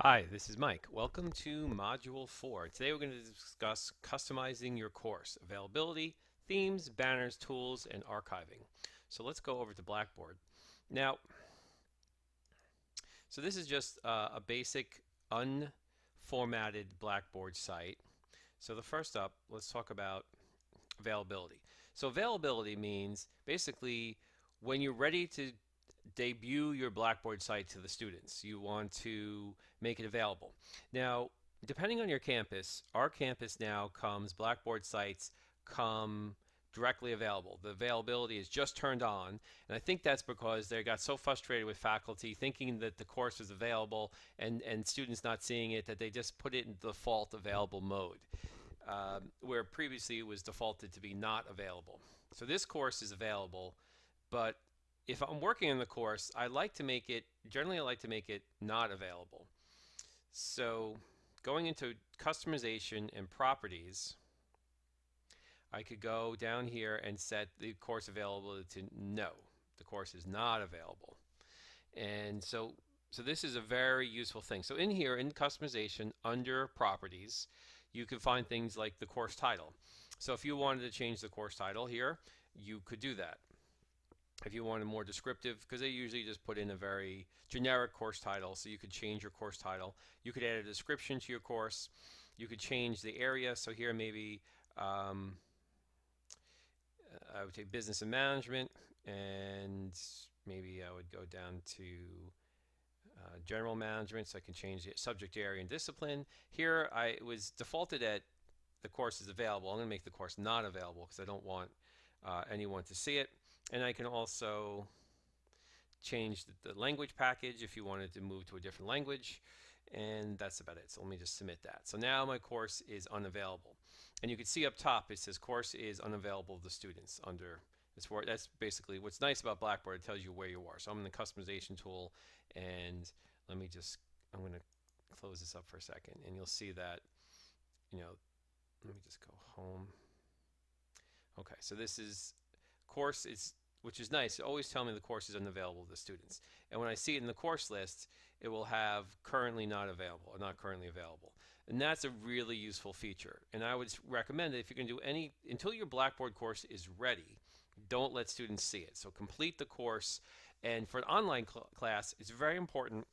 Hi, this is Mike. Welcome to Module 4. Today we're going to discuss customizing your course, availability, themes, banners, tools, and archiving. So let's go over to Blackboard. Now, so this is just a basic unformatted Blackboard site. So the first up, let's talk about availability. So availability means basically when you're ready to debut your Blackboard site to the students. You want to make it available. Now, depending on your campus, our campus now comes, Blackboard sites come directly available. The availability is just turned on, and I think that's because they got so frustrated with faculty thinking that the course was available and students not seeing it that they just put it in default available mode, where previously it was defaulted to be not available. So this course is available, but if I'm working on the course, generally I like to make it not available. So going into customization and properties, I could go down here and set the course availability to no. The course is not available. And so this is a very useful thing. So in here, in customization, under properties, you can find things like the course title. So if you wanted to change the course title here, you could do that. If you wanted more descriptive, because they usually just put in a very generic course title, so you could change your course title. You could add a description to your course. You could change the area. So here maybe I would take business and management, and maybe I would go down to general management, so I can change the subject area and discipline. Here it was defaulted at the course is available. I'm going to make the course not available because I don't want anyone to see it. And I can also change the language package if you wanted to move to a different language. And that's about it. So let me just submit that. So now my course is unavailable. And you can see up top it says course is unavailable to students under this word. That's basically what's nice about Blackboard. It tells you where you are. So I'm in the customization tool, and I'm going to close this up for a second, and you'll see that, let me just go home. Okay, so this is course is which is nice. It always tell me the course is unavailable to the students. And when I see it in the course list, it will have currently not available or not currently available. And that's a really useful feature. And I would recommend that if you're going to do until your Blackboard course is ready, don't let students see it. So complete the course. And for an online class, it's very important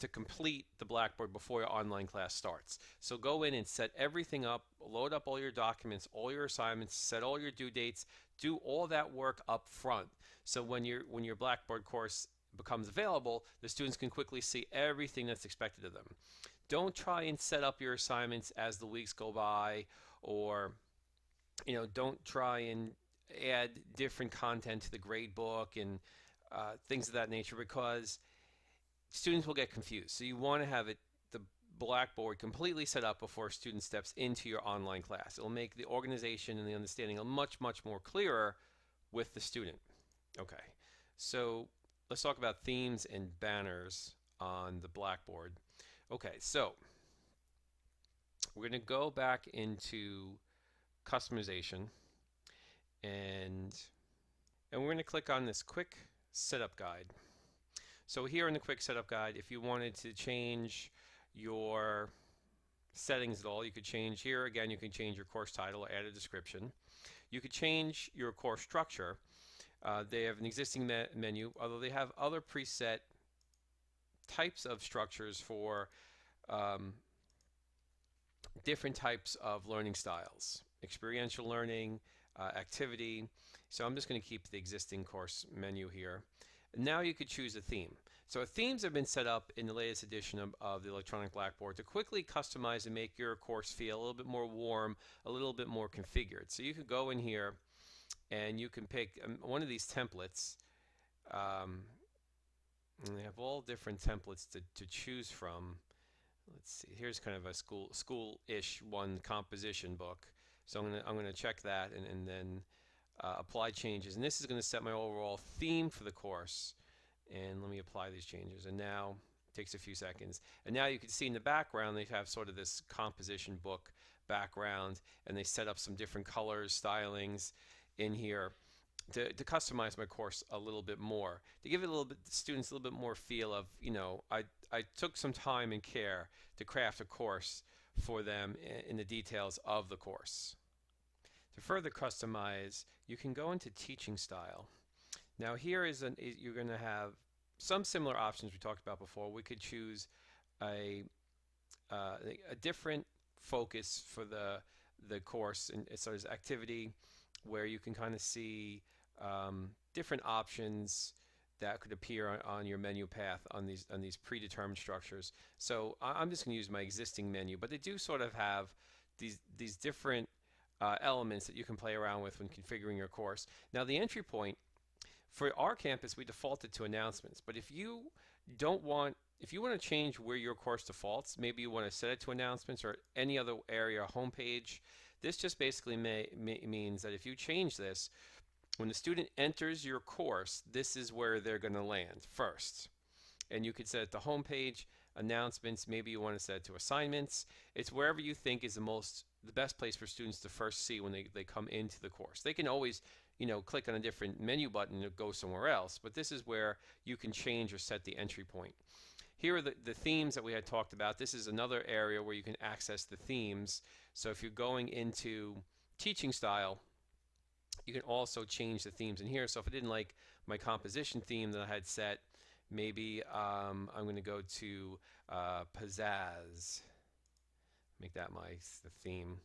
to complete the Blackboard before your online class starts. So go in and set everything up, load up all your documents, all your assignments, set all your due dates, do all that work up front. So when your Blackboard course becomes available, the students can quickly see everything that's expected of them. Don't try and set up your assignments as the weeks go by, or don't try and add different content to the grade book and things of that nature, because students will get confused. So you want to have the Blackboard completely set up before a student steps into your online class. It will make the organization and the understanding much, much more clearer with the student. Okay, so let's talk about themes and banners on the Blackboard. Okay, so we're going to go back into customization, and we're going to click on this quick setup guide. So here in the quick setup guide, if you wanted to change your settings at all, you could change here. Again, you can change your course title, add a description. You could change your course structure. They have an existing menu, although they have other preset types of structures for different types of learning styles, experiential learning, activity. So I'm just going to keep the existing course menu here. Now you could choose a theme. So themes have been set up in the latest edition of the electronic Blackboard to quickly customize and make your course feel a little bit more warm, a little bit more configured. So you could go in here and you can pick one of these templates. And they have all different templates to choose from. Let's see, here's kind of a school-ish one composition book. So I'm gonna check that and then apply changes, and this is going to set my overall theme for the course. And let me apply these changes, and now it takes a few seconds, and now you can see in the background they have sort of this composition book background, and they set up some different colors, stylings in here. to customize my course a little bit more, to give it a little bit students a little bit more feel of, I took some time and care to craft a course for them in the details of the course. To further customize, you can go into teaching style. Now here you're going to have some similar options we talked about before. We could choose a a different focus for the course, and so there's activity where you can kind of see different options that could appear on your menu path on these predetermined structures. So I'm just going to use my existing menu, but they do sort of have these different elements that you can play around with when configuring your course. Now the entry point for our campus, we defaulted to announcements, but if you want to change where your course defaults, maybe you want to set it to announcements or any other area, homepage, this just basically means that if you change this, when the student enters your course, this is where they're going to land first. And you could set it to homepage, announcements, maybe you want to set it to assignments. It's wherever you think is the best place for students to first see when they come into the course. They can always click on a different menu button and go somewhere else, but this is where you can change or set the entry point. Here are the themes that we had talked about. This is another area where you can access the themes. So if you're going into teaching style, you can also change the themes in here. So if I didn't like my composition theme that I had set, maybe I'm going to go to pizzazz. Make that the theme.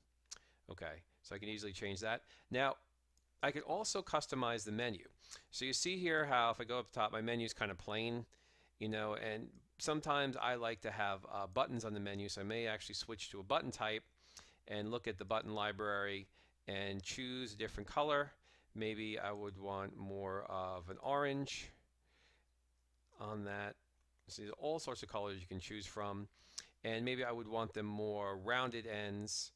Okay, so I can easily change that. Now, I could also customize the menu. So you see here how if I go up top, my menu is kind of plain, and sometimes I like to have buttons on the menu, so I may actually switch to a button type and look at the button library and choose a different color. Maybe I would want more of an orange on that. So there's all sorts of colors you can choose from, and maybe I would want them more rounded ends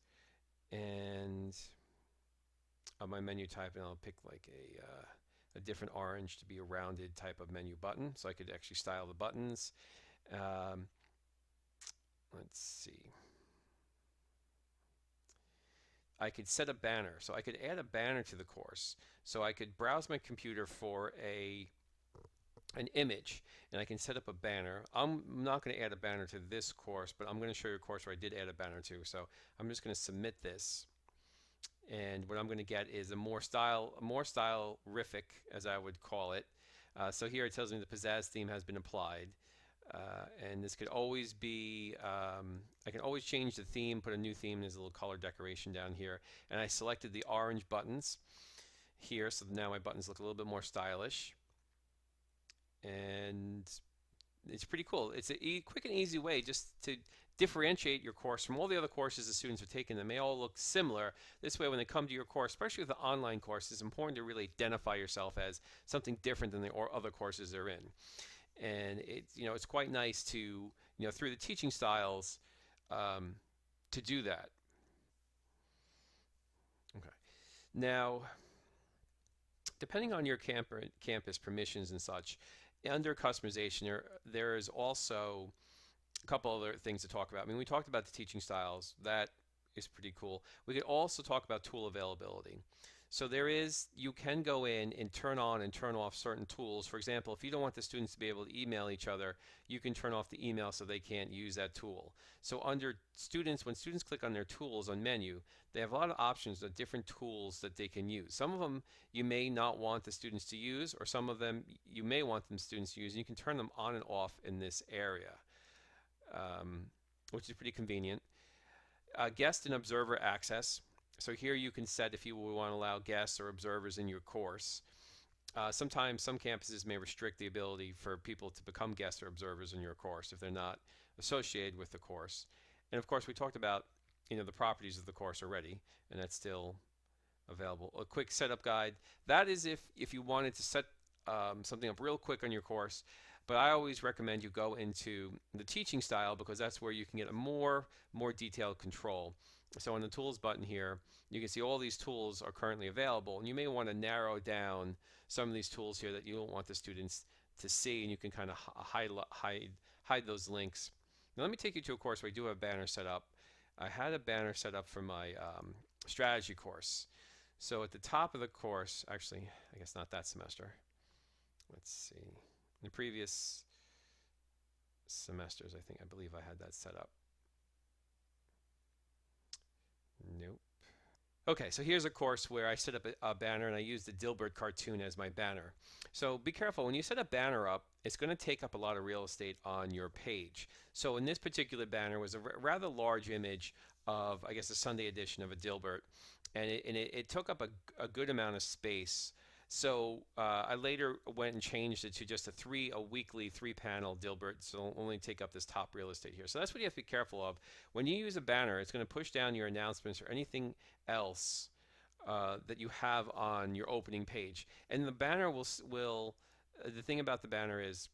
and on my menu type, and I'll pick like a different orange to be a rounded type of menu button, so I could actually style the buttons. Let's see. I could set a banner, so I could add a banner to the course. So I could browse my computer for an image, and I can set up a banner. I'm not going to add a banner to this course, but I'm going to show you a course where I did add a banner to. So I'm just going to submit this, and what I'm going to get is a more stylific, as I would call it. So here it tells me the pizzazz theme has been applied. And this could always be, I can always change the theme, put a new theme. There's a little color decoration down here. And I selected the orange buttons here, so now my buttons look a little bit more stylish. And it's pretty cool. It's a quick and easy way just to differentiate your course from all the other courses the students are taking. They may all look similar. This way, when they come to your course, especially with the online course, it's important to really identify yourself as something different than the other courses they're in. And it's quite nice to through the teaching styles to do that. Okay. Now, depending on your campus permissions and such, under customization, there is also a couple other things to talk about. I mean, we talked about the teaching styles. That is pretty cool. We could also talk about tool availability. So you can go in and turn on and turn off certain tools. For example, if you don't want the students to be able to email each other, you can turn off the email so they can't use that tool. So under students, when students click on their tools on menu, they have a lot of options of different tools that they can use. Some of them you may not want the students to use, or some of them you may want the students to use, and you can turn them on and off in this area, which is pretty convenient. Guest and observer access. So here you can set if you want to allow guests or observers in your course. Sometimes some campuses may restrict the ability for people to become guests or observers in your course if they're not associated with the course. And of course, we talked about the properties of the course already, and that's still available. A quick setup guide. That is if you wanted to set something up real quick on your course. But I always recommend you go into the teaching style because that's where you can get a more detailed control. So on the tools button here, you can see all these tools are currently available, and you may want to narrow down some of these tools here that you don't want the students to see, and you can kind of hide those links. Now let me take you to a course where I do have a banner set up. I had a banner set up for my strategy course. So at the top of the course, actually, I guess not that semester. Let's see. In the previous semesters, I believe I had that set up. Nope. Okay, so here's a course where I set up a banner and I use the Dilbert cartoon as my banner. So be careful, when you set a banner up, it's going to take up a lot of real estate on your page. So in this particular banner was a rather large image of, I guess, a Sunday edition of a Dilbert, and it took up a good amount of space. So I later went and changed it to just a weekly 3-panel Dilbert, so it'll only take up this top real estate here. So that's what you have to be careful of. When you use a banner, it's going to push down your announcements or anything else that you have on your opening page. And the banner will the thing about the banner is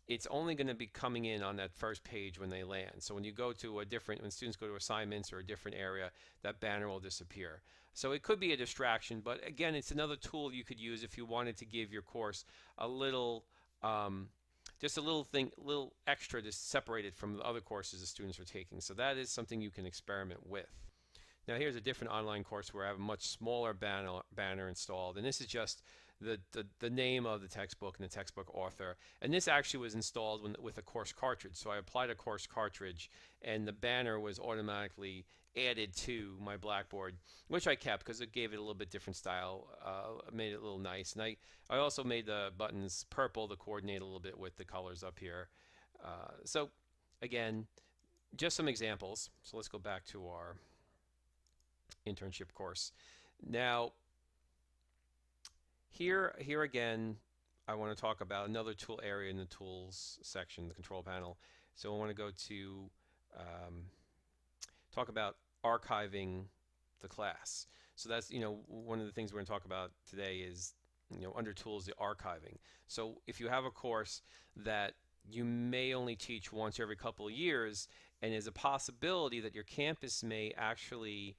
it's only going to be coming in on that first page when they land. So when you go to when students go to assignments or a different area, that banner will disappear. So it could be a distraction, but again, it's another tool you could use if you wanted to give your course a little, just a little extra to separate it from the other courses the students are taking. So that is something you can experiment with. Now here's a different online course where I have a much smaller banner installed, and this is just the name of the textbook and the textbook author. And this actually was installed with a course cartridge. So I applied a course cartridge, and the banner was automatically added to my Blackboard, which I kept because it gave it a little bit different style, made it a little nice. And I also made the buttons purple to coordinate a little bit with the colors up here. So again, just some examples. So let's go back to our internship course. Now, here again, I want to talk about another tool area in the tools section, the control panel. So I want to go to talk about archiving the class. So that's, one of the things we're going to talk about today is, under tools, the archiving. So if you have a course that you may only teach once every couple of years, and there's a possibility that your campus may actually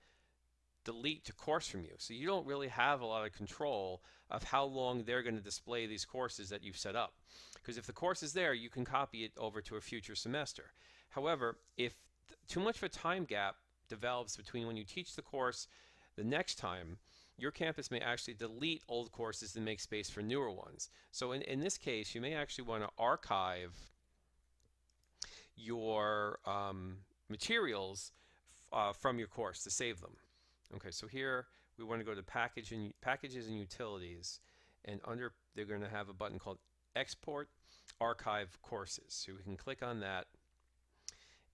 delete the course from you. So you don't really have a lot of control of how long they're going to display these courses that you've set up. Because if the course is there, you can copy it over to a future semester. However, if too much of a time gap develops between when you teach the course the next time, your campus may actually delete old courses and make space for newer ones. So in this case, you may actually want to archive your materials from your course to save them. Okay, so here we want to go to Packages and Utilities, and under they're going to have a button called Export Archive Courses. So we can click on that,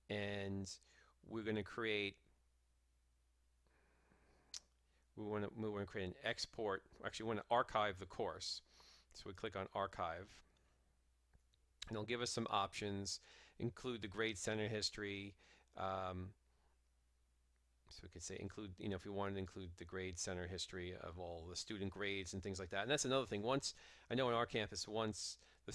and we're going to create. We want to create an export. Actually, we want to archive the course. So we click on Archive, and it'll give us some options. Include the grade center history. So we could say include, if we wanted to include the grade center history of all the student grades and things like that. And that's another thing. Once, I know on our campus, once the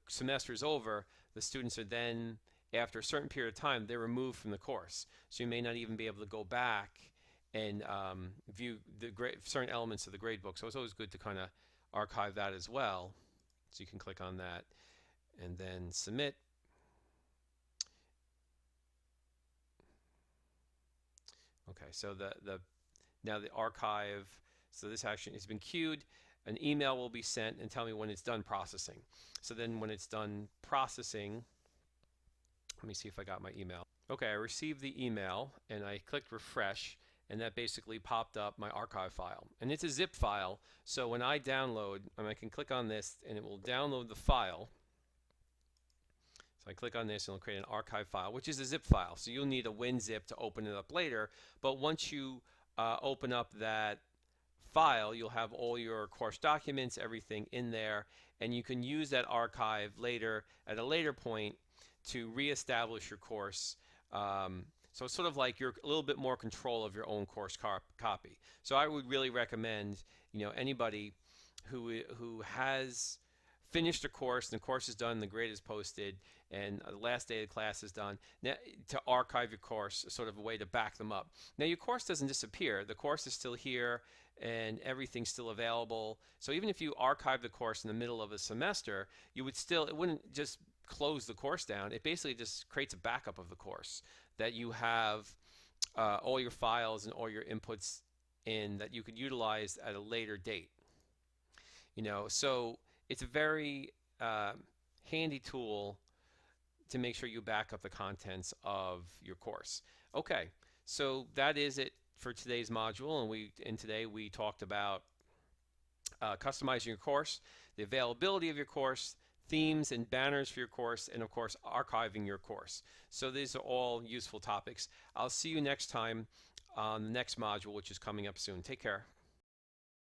semester is over, the students are then, after a certain period of time, they're removed from the course. So you may not even be able to go back and view the certain elements of the grade book. So it's always good to kind of archive that as well. So you can click on that and then submit. Okay, so now the archive, so this action has been queued. An email will be sent and tell me when it's done processing. So then when it's done processing, let me see if I got my email. Okay, I received the email and I clicked refresh, and that basically popped up my archive file. And it's a zip file, so when I download, I can click on this and it will download the file. So I click on this and it'll create an archive file, which is a zip file. So you'll need a WinZip to open it up later. But once you open up that file, you'll have all your course documents, everything in there, and you can use that archive later at a later point to reestablish your course. So it's sort of like you're a little bit more control of your own course copy. So I would really recommend, anybody who has finished a course and the course is done, the grade is posted, and the last day of the class is done, now, to archive your course, sort of a way to back them up. Now your course doesn't disappear. The course is still here and everything's still available. So even if you archive the course in the middle of a semester, it wouldn't just close the course down. It basically just creates a backup of the course that you have all your files and all your inputs in that you could utilize at a later date. So it's a very handy tool to make sure you back up the contents of your course. Okay, so that is it for today's module, and today we talked about customizing your course, the availability of your course, themes and banners for your course, and of course archiving your course. So these are all useful topics. I'll see you next time on the next module, which is coming up soon. Take care.